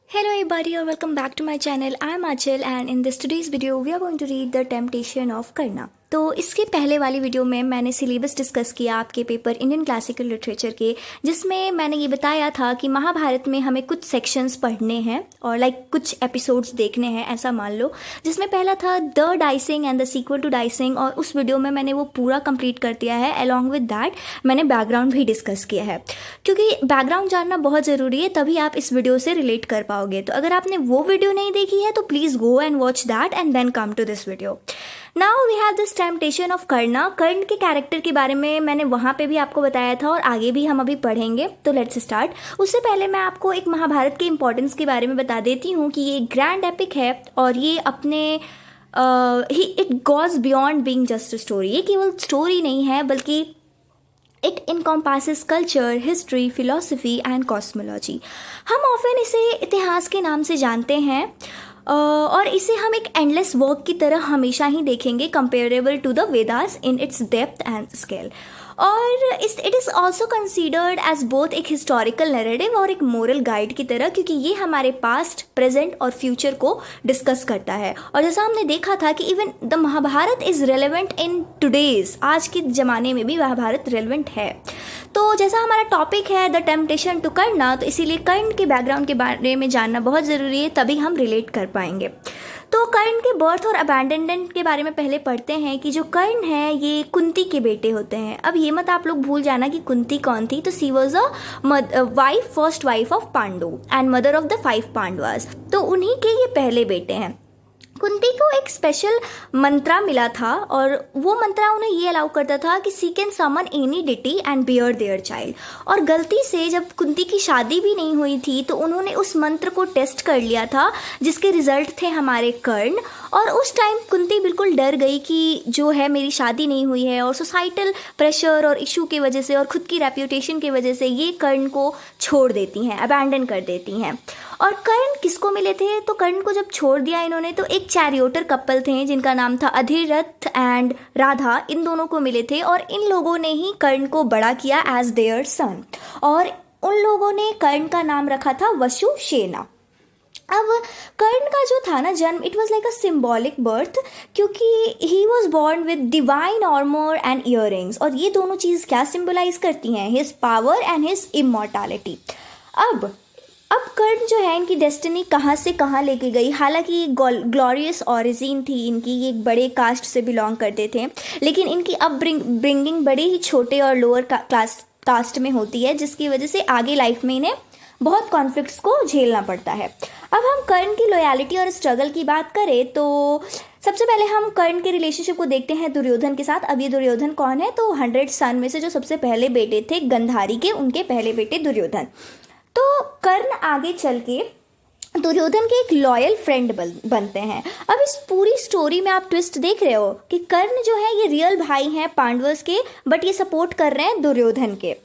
Hello everybody or welcome back to my channel. I am Achal and in this today's video we are going to read The Temptation of Karna. तो इसके पहले वाली video में मैंने syllabus discuss किया आपके paper Indian classical literature के, जिसमें मैंने ये बताया था कि महाभारत में हमें कुछ सेक्शंस पढ़ने हैं और कुछ एपिसोड्स देखने हैं, ऐसा मान लो, जिसमें पहला था the dicing and the sequel to dicing, और उस वीडियो में मैंने वो पूरा कंप्लीट कर दिया है। अलॉन्ग विद दैट मैंने बैकग्राउंड भी डिस्कस किया है, क्योंकि बैकग्राउंड जानना बहुत ज़रूरी है, तभी आप इस वीडियो से रिलेट कर पाओगे। तो अगर आपने वो वीडियो नहीं देखी है तो please go and watch that and then come to this video. Now we have this temptation of Karna. Karna के कैरेक्टर के बारे में मैंने वहाँ पे भी आपको बताया था और आगे भी हम अभी पढ़ेंगे, तो लेट्स स्टार्ट। उससे पहले मैं आपको एक महाभारत के इंपॉर्टेंस के बारे में बता देती हूँ कि ये ग्रैंड एपिक है और ये अपने it goes beyond being just a story. ये केवल स्टोरी नहीं है बल्कि it encompasses culture, history, philosophy and cosmology. हम ऑफन इसे इतिहास के नाम से जानते हैं और इसे हम एक एंडलेस वर्क की तरह हमेशा ही देखेंगे, comparable to the Vedas in its depth and scale. और it is also considered as both एक हिस्टोरिकल नैरेटिव और एक मोरल गाइड की तरह, क्योंकि ये हमारे पास्ट, प्रेजेंट और फ्यूचर को डिस्कस करता है। और जैसा हमने देखा था कि even the Mahabharata is relevant in today's, आज के ज़माने में भी महाभारत रेलेवेंट है। तो जैसा हमारा टॉपिक है द टेम्पटेशन टू कर्ना, तो इसीलिए कर्ण के बैकग्राउंड के बारे में जानना बहुत ज़रूरी है, तभी हम रिलेट कर पाएंगे। तो कर्ण के बर्थ और अबैंडनमेंट के बारे में पहले पढ़ते हैं कि जो कर्ण है ये कुंती के बेटे होते हैं। अब ये मत आप लोग भूल जाना कि कुंती कौन थी। तो she was a wife, first wife of Pandu and mother of the 5 Pandavas. तो उन्हीं के ये पहले बेटे हैं। कुंती को एक स्पेशल मंत्रा मिला था और वो मंत्रा उन्हें ये अलाउ करता था कि she can summon any deity and bear their child. और गलती से जब कुंती की शादी भी नहीं हुई थी तो उन्होंने उस मंत्र को टेस्ट कर लिया था, जिसके रिजल्ट थे हमारे कर्ण। और उस टाइम कुंती बिल्कुल डर गई कि जो है मेरी शादी नहीं हुई है, और सोसाइटल प्रेशर और इशू की वजह से और ख़ुद की रेप्यूटेशन की वजह से ये कर्ण को छोड़ देती हैं, अबैंडन कर देती हैं। और कर्ण किसको मिले थे? तो कर्ण को जब छोड़ दिया इन्होंने तो एक चैरियोटर कपल थे जिनका नाम था अधिरथ एंड राधा, इन दोनों को मिले थे और इन लोगों ने ही कर्ण को बड़ा किया एज देयर सन। और उन लोगों ने कर्ण का नाम रखा था वसुसेना। अब कर्ण का जो था ना जन्म, it was like a symbolic birth, क्योंकि he was born with divine armour and earrings. और ये दोनों चीज़ क्या सिम्बलाइज करती हैं? His power and his immortality. अब कर्ण जो है इनकी डेस्टिनी कहाँ से कहाँ लेके गई। हालांकि ग्लोरियस ऑरिजिन थी इनकी, ये एक बड़े कास्ट से बिलोंग करते थे, लेकिन इनकी अपब्रिंगिंग बड़े ही छोटे और लोअर क्लास कास्ट में होती है, जिसकी वजह से आगे लाइफ में इन्हें बहुत कॉन्फ्लिक्ट्स को झेलना पड़ता है। अब हम कर्ण की लॉयल्टी और स्ट्रगल की बात करें तो सबसे पहले हम कर्ण के रिलेशनशिप को देखते हैं दुर्योधन के साथ। अब ये दुर्योधन कौन है? तो 100 सन में से जो सबसे पहले बेटे थे गंधारी के, उनके पहले बेटे दुर्योधन। तो कर्ण आगे चल के दुर्योधन के एक लॉयल फ्रेंड बनते हैं। अब इस पूरी स्टोरी में आप ट्विस्ट देख रहे हो कि कर्ण जो है ये रियल भाई हैं पांडवस के, बट ये सपोर्ट कर रहे हैं दुर्योधन के।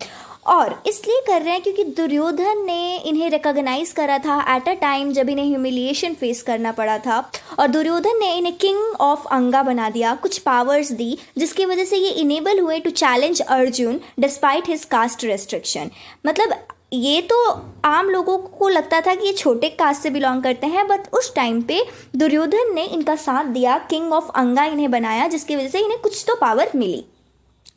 और इसलिए कर रहे हैं क्योंकि दुर्योधन ने इन्हें रिकॉग्नाइज करा था एट अ टाइम जब इन्हें ह्यूमिलिएशन फेस करना पड़ा था, और दुर्योधन ने इन्हें किंग ऑफ अंगा बना दिया, कुछ पावर्स दी, जिसकी वजह से ये इनेबल हुए to challenge Arjun despite his caste restriction. मतलब ये तो आम लोगों को लगता था कि ये छोटे कास्ट से बिलोंग करते हैं, बट उस टाइम पे दुर्योधन ने इनका साथ दिया, किंग ऑफ अंगा इन्हें बनाया, जिसकी वजह से इन्हें कुछ तो पावर मिली।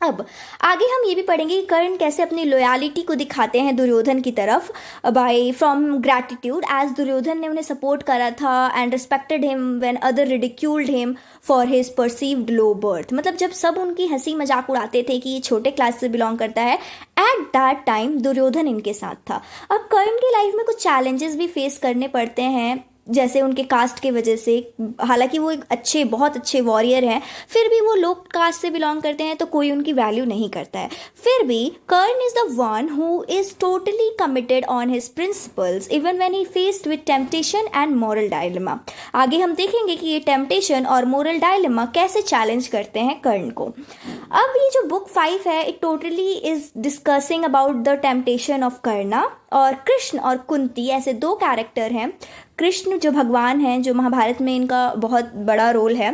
अब आगे हम ये भी पढ़ेंगे कि कर्ण कैसे अपनी लॉयल्टी को दिखाते हैं दुर्योधन की तरफ by from gratitude, as Duryodhan ने उन्हें सपोर्ट करा था and respected him when other ridiculed him for his perceived low birth. मतलब जब सब उनकी हंसी मजाक उड़ाते थे कि ये छोटे क्लास से बिलोंग करता है, एट दैट टाइम दुर्योधन इनके साथ था। अब कर्ण की लाइफ में कुछ चैलेंजेस भी फेस करने पड़ते हैं, जैसे उनके कास्ट के वजह से। हालांकि वो एक बहुत अच्छे वॉरियर हैं, फिर भी वो लो कास्ट से बिलोंग करते हैं तो कोई उनकी वैल्यू नहीं करता है। फिर भी Karna is the one who is totally committed on his principles even when he faced with temptation and moral dilemma. आगे हम देखेंगे कि ये टेम्पटेशन और मोरल डायलेमा कैसे चैलेंज करते हैं कर्ण को। अब ये जो बुक 5 है, it totally is discussing about the temptation of कर्ना। और कृष्ण और कुंती ऐसे 2 कैरेक्टर हैं। कृष्ण जो भगवान हैं, जो महाभारत में इनका बहुत बड़ा रोल है,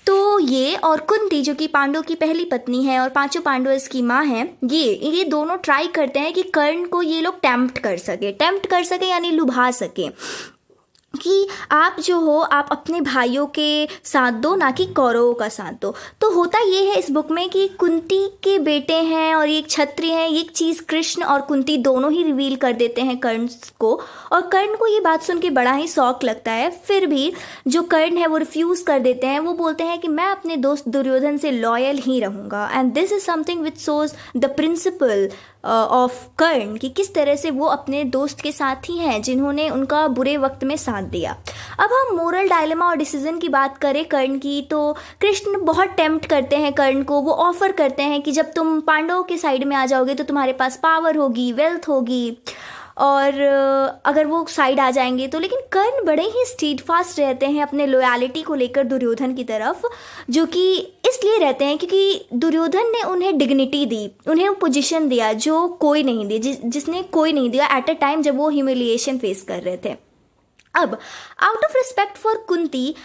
तो ये और कुंती जो कि पांडव की पहली पत्नी है और 5 पांडवस की माँ हैं, ये दोनों ट्राई करते हैं कि कर्ण को ये लोग टेम्प्ट कर सके यानी लुभा सके। कि आप जो हो आप अपने भाइयों के साथ दो, ना कि कौरवों का साथ दो। तो होता ये है इस बुक में कि कुंती के बेटे हैं और ये एक क्षत्रिय हैं, ये एक चीज़ कृष्ण और कुंती दोनों ही रिवील कर देते हैं कर्ण को, और कर्ण को ये बात सुन के बड़ा ही शौक लगता है। फिर भी जो कर्ण है वो रिफ्यूज़ कर देते हैं, वो बोलते हैं कि मैं अपने दोस्त दुर्योधन से लॉयल ही रहूँगा। And this is something which shows the principle of Karna, कि किस तरह से वो अपने दोस्त के साथ ही हैं जिन्होंने उनका बुरे वक्त में साथ दिया। अब हम मोरल डायलेमा और डिसीजन की बात करें कर्ण की, तो कृष्ण बहुत टेम्प्ट करते हैं कर्ण को। वो ऑफर करते हैं कि जब तुम पांडवों के साइड में आ जाओगे तो तुम्हारे पास पावर होगी, वेल्थ होगी, और अगर वो साइड आ जाएंगे तो। लेकिन कर्ण बड़े ही स्टीडफास्ट रहते हैं अपने लॉयलिटी को लेकर दुर्योधन की तरफ, जो कि इसलिए रहते हैं क्योंकि दुर्योधन ने उन्हें डिग्निटी दी, उन्हें वो पोजीशन दिया जो कोई नहीं दी, जिसने कोई नहीं दिया एट अ टाइम जब वो ह्यूमिलिएशन फेस कर रहे थे। अब out of respect for Kunti,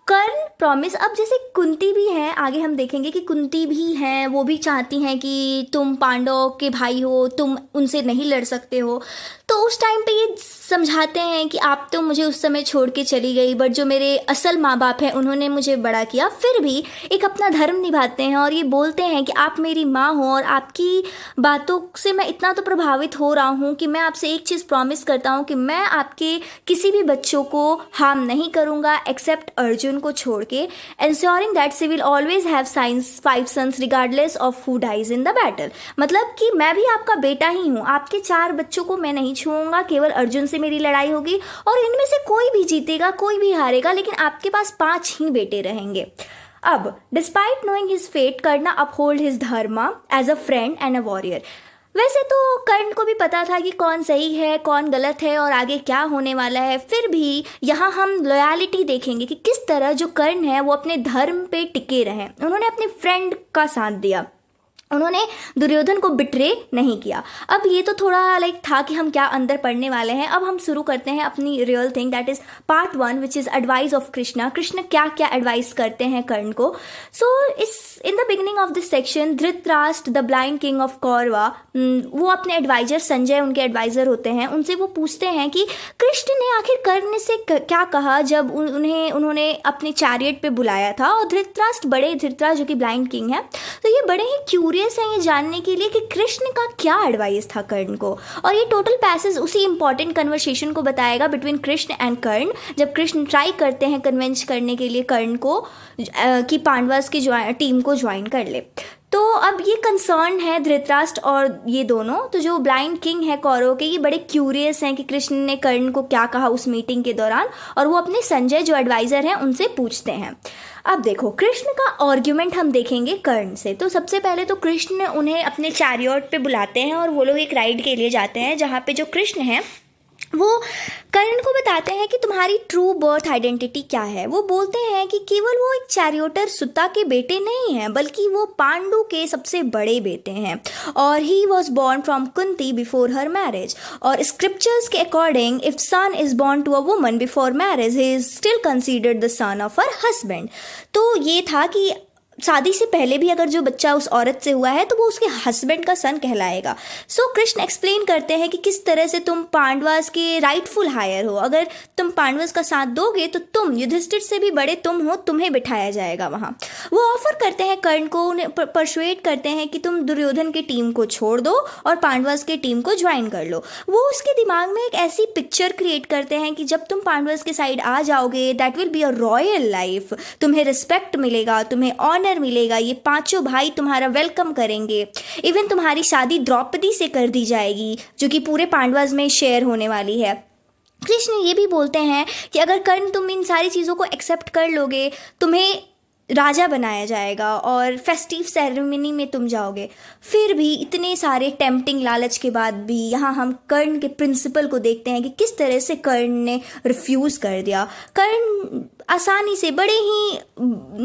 Karna promise, अब जैसे कुंती भी हैं, आगे हम देखेंगे कि कुंती भी हैं, वो भी चाहती हैं कि तुम पांडवों के भाई हो, तुम उनसे नहीं लड़ सकते हो। तो उस टाइम पे ये समझाते हैं कि आप तो मुझे उस समय छोड़ के चली गई, बट जो मेरे असल माँ बाप हैं उन्होंने मुझे बड़ा किया। फिर भी एक अपना धर्म निभाते हैं और ये बोलते हैं कि आप मेरी माँ हो और आपकी बातों से मैं इतना तो प्रभावित हो रहा हूँ कि मैं आपसे एक चीज़ प्रॉमिस करता हूँ कि मैं आपके किसी भी बच्चों को हार्म नहीं करूँगा एक्सेप्ट अर्जुन को छोड़ के, ensuring that she will always have 5 sons regardless of who dies in the battle। मतलब कि मैं भी आपका बेटा ही हूँ, आपके 4 बच्चों को मैं नहीं छूऊंगा, केवल अर्जुन से मेरी लड़ाई होगी और इनमें से कोई भी जीतेगा कोई भी हारेगा, लेकिन आपके पास 5 ही बेटे रहेंगे। अब despite knowing his fate, Karna uphold his dharma as a friend and a warrior. वैसे तो कर्ण को भी पता था कि कौन सही है कौन गलत है और आगे क्या होने वाला है, फिर भी यहाँ हम लॉयलिटी देखेंगे कि किस तरह जो कर्ण है वो अपने धर्म पे टिके रहे। उन्होंने अपने फ्रेंड का साथ दिया, उन्होंने दुर्योधन को बिट्रे नहीं किया। अब ये तो थोड़ा लाइक था कि हम क्या अंदर पढ़ने वाले हैं। अब हम शुरू करते हैं अपनी real thing, that is part 1 which is advice of Krishna. Krishna क्या क्या एडवाइस करते हैं कर्ण को। सो इस in the beginning of this section, Dhritarashtra the blind king of Kaurava, वो अपने एडवाइजर संजय उनके एडवाइजर होते हैं, उनसे वो पूछते हैं कि कृष्ण ने आखिर कर्ण से क्या कहा जब उन्होंने अपने चैरियट पे बुलाया था। और धृतराष्ट्र जो कि ब्लाइंड किंग है, तो ये बड़े ही क्यूरियस हैं ये जानने के लिए कि कृष्ण का क्या एडवाइस था कर्ण को। और ये टोटल पैसेज उसी इंपॉर्टेंट कन्वर्सेशन को बताएगा बिटवीन कृष्ण एंड कर्ण, जब कृष्ण ट्राई करते हैं कन्विंस करने के लिए कर्ण को कि पांडवास की टीम को ज्वाइन कर ले। तो अब ये कंसर्न है धृतराष्ट्र और ये दोनों, तो जो ब्लाइंड किंग है कौरव के, ये बड़े क्यूरियस हैं कि कृष्ण ने कर्ण को क्या कहा उस मीटिंग के दौरान, और वो अपने संजय जो एडवाइज़र हैं उनसे पूछते हैं। अब देखो कृष्ण का आर्ग्यूमेंट हम देखेंगे कर्ण से। तो सबसे पहले तो कृष्ण उन्हें अपने चैरियट पे बुलाते हैं और वो लोग एक राइड के लिए जाते हैं, जहाँ पे जो कृष्ण हैं वो कर्ण को बताते हैं कि तुम्हारी ट्रू बर्थ आइडेंटिटी क्या है। वो बोलते हैं कि केवल वो एक चैरियोटर सुता के बेटे नहीं हैं, बल्कि वो पांडु के सबसे बड़े बेटे हैं, और he was born from Kunti before her marriage. और स्क्रिप्चर्स के according if son is born to a woman before marriage, he is still considered the son of her husband. तो ये था कि शादी से पहले भी अगर जो बच्चा उस औरत से हुआ है तो वो उसके हस्बैंड का सन कहलाएगा। सो कृष्ण एक्सप्लेन करते हैं कि किस तरह से तुम पांडवास के राइटफुल हायर हो। अगर तुम पांडवास का साथ दोगे तो तुम युधिष्ठिर से भी बड़े तुम हो, तुम्हें बिठाया जाएगा वहाँ। वो ऑफर करते हैं कर्ण को, उन्हें परसुएट करते हैं कि तुम दुर्योधन की टीम को छोड़ दो और पांडवास की टीम को ज्वाइन कर लो। वो उसके दिमाग में एक ऐसी पिक्चर क्रिएट करते हैं कि जब तुम पांडवास के साइड आ जाओगे that will be a royal life, तुम्हें रिस्पेक्ट मिलेगा, तुम्हें ऑनर मिलेगा, ये पांचों भाई तुम्हारा वेलकम करेंगे, इवन तुम्हारी शादी द्रौपदी से कर दी जाएगी जो कि पूरे पांडवास में शेयर होने वाली है। कृष्ण ये भी बोलते हैं कि अगर कर्ण तुम इन सारी चीज़ों को एक्सेप्ट कर लोगे, तुम्हें राजा बनाया जाएगा और फेस्टिव सेरेमनी में तुम जाओगे। फिर भी इतने सारे टेम्पटिंग लालच के बाद भी यहाँ हम कर्ण के प्रिंसिपल को देखते हैं कि किस तरह से कर्ण ने रिफ्यूज़ कर दिया। कर्ण आसानी से, बड़े ही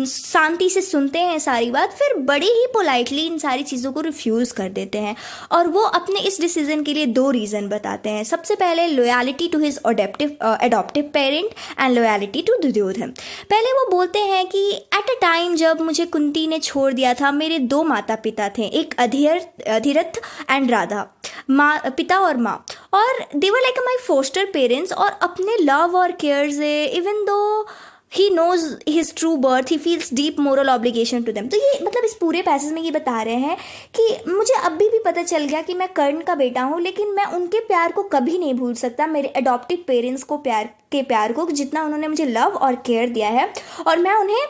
शांति से सुनते हैं सारी बात, फिर बड़े ही पोलाइटली इन सारी चीज़ों को रिफ्यूज़ कर देते हैं। और वो अपने इस डिसीजन के लिए 2 रीज़न बताते हैं। सबसे पहले loyalty to his adoptive parent and loyalty to Duryodhan. पहले वो बोलते हैं कि एट अ टाइम जब मुझे कुंती ने छोड़ दिया था, मेरे 2 माता पिता थे, एक अधिरथ एंड राधा, पिता और माँ, और they were like my foster parents. और अपने लव और केयर से, even though he knows his true birth, he feels deep moral obligation to them। तो ये मतलब इस पूरे पैसेज में ये बता रहे हैं कि मुझे अभी भी पता चल गया कि मैं कर्ण का बेटा हूँ, लेकिन मैं उनके प्यार को कभी नहीं भूल सकता, मेरे अडॉप्टिव पेरेंट्स को प्यार को, जितना उन्होंने मुझे लव और केयर दिया है, और मैं उन्हें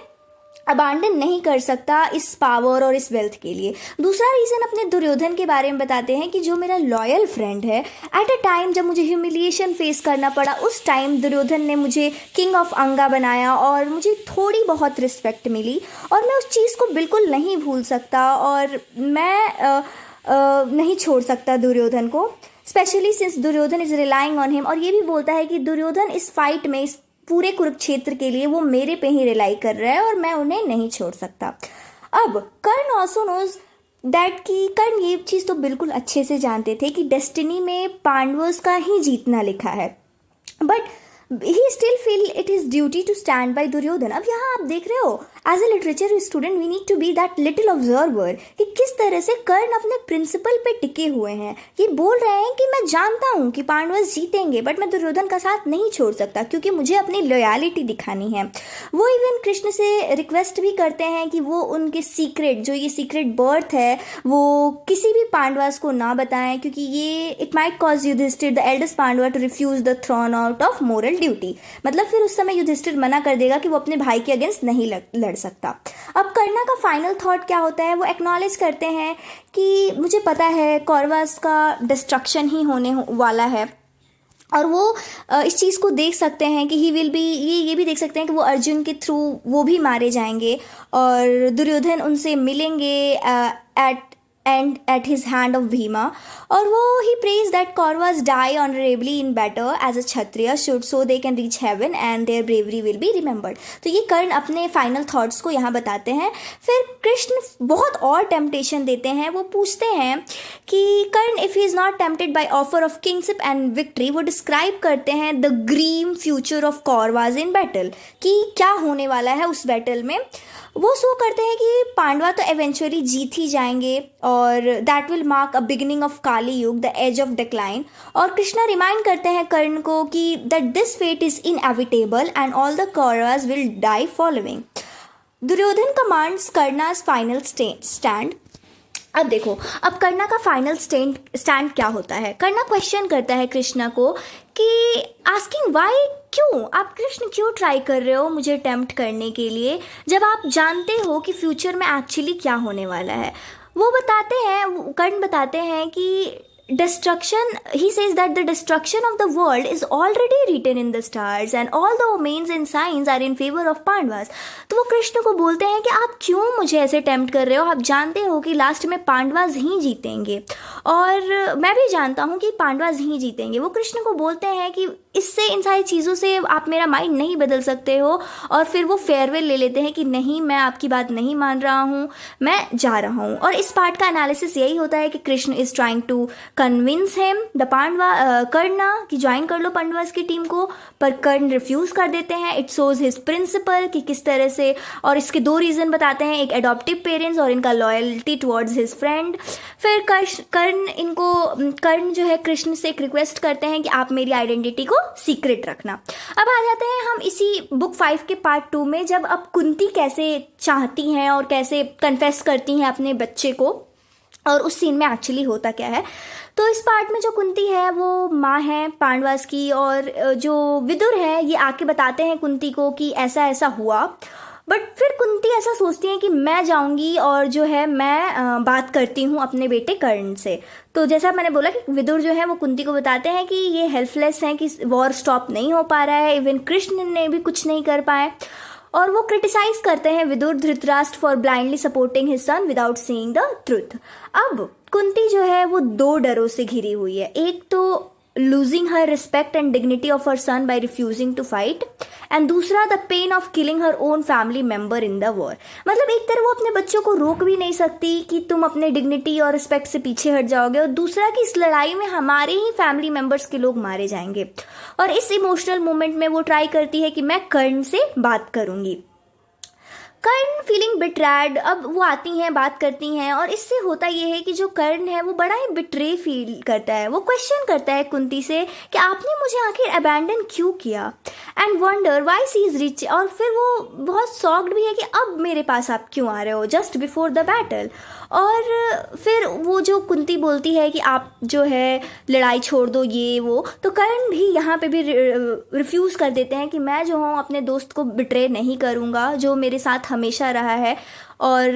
अबांडन नहीं कर सकता इस पावर और इस वेल्थ के लिए। दूसरा रीज़न अपने दुर्योधन के बारे में बताते हैं कि जो मेरा लॉयल फ्रेंड है, एट अ टाइम जब मुझे ह्यूमिलिएशन फेस करना पड़ा, उस टाइम दुर्योधन ने मुझे किंग ऑफ अंगा बनाया और मुझे थोड़ी बहुत रिस्पेक्ट मिली, और मैं उस चीज़ को बिल्कुल नहीं भूल सकता, और मैं नहीं छोड़ सकता दुर्योधन को, specially since Duryodhan is relying on him. और ये भी बोलता है कि दुर्योधन इस फाइट में, इस पूरे कुरुक्षेत्र के लिए वो मेरे पे ही रिलाई कर रहा है और मैं उन्हें नहीं छोड़ सकता। अब कर्ण ऑल्सो नोज दैट कि कर्ण ये चीज़ तो बिल्कुल अच्छे से जानते थे कि डेस्टिनी में पांडवों का ही जीतना लिखा है, but he still feel it is duty to stand by Duryodhan. अब यहाँ आप देख रहे हो, as a literature student we need to be that little observer कि किस तरह से कर्ण अपने प्रिंसिपल पे टिके हुए हैं। ये बोल रहे हैं कि मैं जानता हूँ कि पांडव जीतेंगे, बट मैं दुर्योधन का साथ नहीं छोड़ सकता क्योंकि मुझे अपनी लॉयल्टी दिखानी है। वो इवन कृष्ण से रिक्वेस्ट भी करते हैं कि वो उनके सीक्रेट, जो ये सीक्रेट बर्थ है, वो किसी भी पांडवास को ना बताएं, क्योंकि ये it might cause Yudhishthira the eldest Pandava to refuse the throne out of moral duty. मतलब फिर उस समय युधिष्ठिर मना कर देगा कि वो अपने भाई के अगेंस्ट नहीं लड़ सकता। अब कर्णा का फाइनल थॉट क्या होता है, वो एक्नॉलेज करते हैं कि मुझे पता है कौरवास का डिस्ट्रक्शन ही होने वाला है, और वो इस चीज़ को देख सकते हैं कि ही विल बी, ये भी देख सकते हैं कि वो अर्जुन के थ्रू वो भी मारे जाएंगे, और दुर्योधन उनसे मिलेंगे at his hand of Bhima, और वो he prays that Kauravas die honorably in battle as a Kshatriya should, so they can reach heaven and their bravery will be remembered। तो ये कर्ण अपने फाइनल थॉट्स को यहाँ बताते हैं। फिर कृष्ण बहुत और टेम्पटेशन देते हैं। वो पूछते हैं कि Karna if he is not tempted by offer of kingship and victory, वो डिस्क्राइब करते हैं the grim future of Kauravas in battle, कि क्या होने वाला है उस बैटल में। वो शो करते हैं कि पांडवा तो एवेंचुअली जीत ही जाएंगे, और that will mark a beginning of Kali Yuga, the as of decline. और कृष्णा रिमाइंड करते हैं कर्ण को कि that this fate is inevitable and all the Kauravas will die following. Duryodhana commands Karna's final stand. अब देखो, अब कर्णा का फाइनल स्टैंड क्या होता है। कर्णा क्वेश्चन करता है कृष्णा को कि आस्किंग वाई, क्यों आप कृष्ण क्यों ट्राई कर रहे हो मुझे टेम्प्ट करने के लिए, जब आप जानते हो कि फ्यूचर में एक्चुअली क्या होने वाला है। वो बताते हैं, कर्ण बताते हैं कि destruction, he says that the destruction of the world is already written in the stars and all the omens and signs are in favor of Pandavas. तो वो कृष्ण को बोलते हैं कि आप क्यों मुझे ऐसे टेम्प्ट कर रहे हो, आप जानते हो कि लास्ट में पांडवास ही जीतेंगे, और मैं भी जानता हूँ कि पांडवास ही जीतेंगे। वो कृष्ण को बोलते हैं कि इससे, इन सारी चीज़ों से आप मेरा माइंड नहीं बदल सकते हो, और फिर वो फेयरवेल ले लेते हैं कि नहीं, मैं आपकी बात नहीं मान रहा हूँ, मैं जा रहा हूँ। और इस पार्ट का एनालिसिस यही होता है कि Krishna is trying to convince him the Karna कि ज्वाइन कर लो पांडवास की टीम को, पर कर्ण रिफ्यूज़ कर देते हैं। इट शोज हिज प्रिंसिपल कि किस तरह से, और इसके 2 रीज़न बताते हैं, एक एडॉप्टिव पेरेंट्स और इनका लॉयल्टी टुवर्ड्स हिज फ्रेंड। फिर कर्ण जो है कृष्ण से एक रिक्वेस्ट करते हैं कि आप मेरी आइडेंटिटी को सीक्रेट रखना। अब आ जाते हैं हम इसी बुक 5 के पार्ट 2 में, जब अब कुंती कैसे चाहती हैं और कैसे कन्फेस करती हैं अपने बच्चे को, और उस सीन में एक्चुअली होता क्या है। तो इस पार्ट में जो कुंती है वो माँ है पांडवास की, और जो विदुर है ये आके बताते हैं कुंती को कि ऐसा ऐसा हुआ। बट फिर कुंती ऐसा सोचती है कि मैं जाऊंगी और जो है मैं बात करती हूँ अपने बेटे कर्ण से। तो जैसा मैंने बोला कि विदुर जो है वो कुंती को बताते हैं कि ये हेल्पलेस हैं, कि वॉर स्टॉप नहीं हो पा रहा है, इवन कृष्ण ने भी कुछ नहीं कर पाए। और वो क्रिटिसाइज करते हैं Vidur Dhritarashtra for blindly supporting his son without seeing the truth. अब कुंती जो है वो 2 डरों से घिरी हुई है। एक तो losing her respect and dignity of her son by refusing to fight, and दूसरा the pain of killing her own family member in the war. मतलब एक तरह वो अपने बच्चों को रोक भी नहीं सकती कि तुम अपने डिग्निटी और रिस्पेक्ट से पीछे हट जाओगे, और दूसरा कि इस लड़ाई में हमारे ही फैमिली मेंबर्स के लोग मारे जाएंगे। और इस इमोशनल मोमेंट में वो ट्राई करती है कि मैं कर्ण से बात करूंगी। कर्ण फीलिंग बिट्रैड, अब वो आती हैं, बात करती हैं, और इससे होता ये है कि जो कर्ण है वो बड़ा ही बिट्रे फील करता है। वो क्वेश्चन करता है कुंती से कि आपने मुझे आखिर अबैंडन क्यों किया, and wonder why she is rich, और फिर वो बहुत सॉक्ड भी है कि अब मेरे पास आप क्यों आ रहे हो जस्ट बिफोर द बैटल। और फिर वो जो कुंती बोलती है कि आप जो है लड़ाई छोड़ दो ये वो, तो कर्ण भी यहाँ पे भी रिफ्यूज़ कर देते हैं कि मैं जो हूँ अपने दोस्त को बिट्रे नहीं करूँगा जो मेरे साथ हमेशा रहा है। और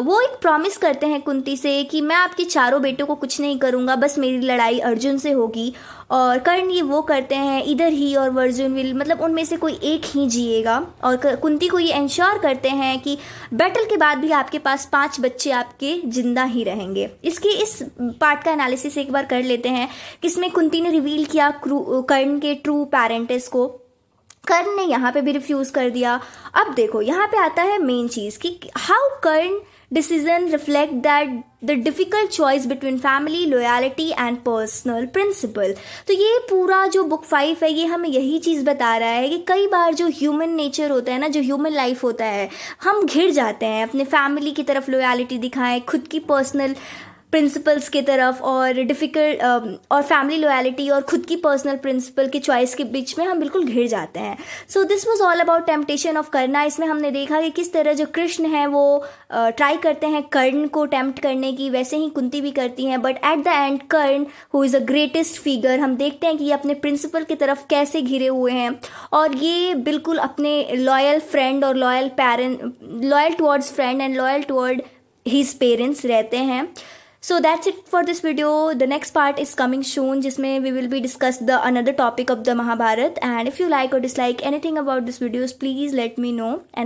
वो एक प्रॉमिस करते हैं कुंती से कि मैं आपके चारों बेटों को कुछ नहीं करूँगा, बस मेरी लड़ाई अर्जुन से होगी। और कर्ण ये वो करते हैं, इधर ही और अर्जुन विल, मतलब उनमें से कोई एक ही जिएगा। और कुंती को ये इंश्योर करते हैं कि बैटल के बाद भी आपके पास 5 बच्चे आपके जिंदा ही रहेंगे। इसके इस पार्ट का एनालिसिस एक बार कर लेते हैं कि इसमें कुंती ने रिवील किया कर्ण के ट्रू पेरेंट्स को। कर्ण ने यहाँ पे भी रिफ्यूज कर दिया। अब देखो यहाँ पे आता है मेन चीज कि how Karna decision reflect that the difficult choice between family loyalty and personal principle. तो ये पूरा जो बुक 5 है ये हमें यही चीज़ बता रहा है कि कई बार जो ह्यूमन नेचर होता है ना, जो ह्यूमन लाइफ होता है, हम घिर जाते हैं अपने फैमिली की तरफ लॉयल्टी दिखाएं, खुद की पर्सनल प्रिंसिपल्स की तरफ, और डिफ़िकल्ट और फैमिली लॉयल्टी और खुद की पर्सनल प्रिंसिपल की चॉइस के बीच में हम बिल्कुल घिर जाते हैं। So this was all about temptation of Karna. इसमें हमने देखा कि किस तरह जो कृष्ण है वो ट्राई करते हैं कर्ण को टेम्प्ट करने की, वैसे ही कुंती भी करती हैं, but at the end Karna who is a greatest figure, हम देखते हैं कि ये अपने प्रिंसिपल की तरफ कैसे घिरे हुए हैं, और ये बिल्कुल अपने लॉयल फ्रेंड और loyal towards friend and loyal toward his parents रहते हैं। So that's it for this video. The next part is coming soon, जिसमें we will be discuss the another topic of the Mahabharat. And if you like or dislike anything about this videos, please let me know. And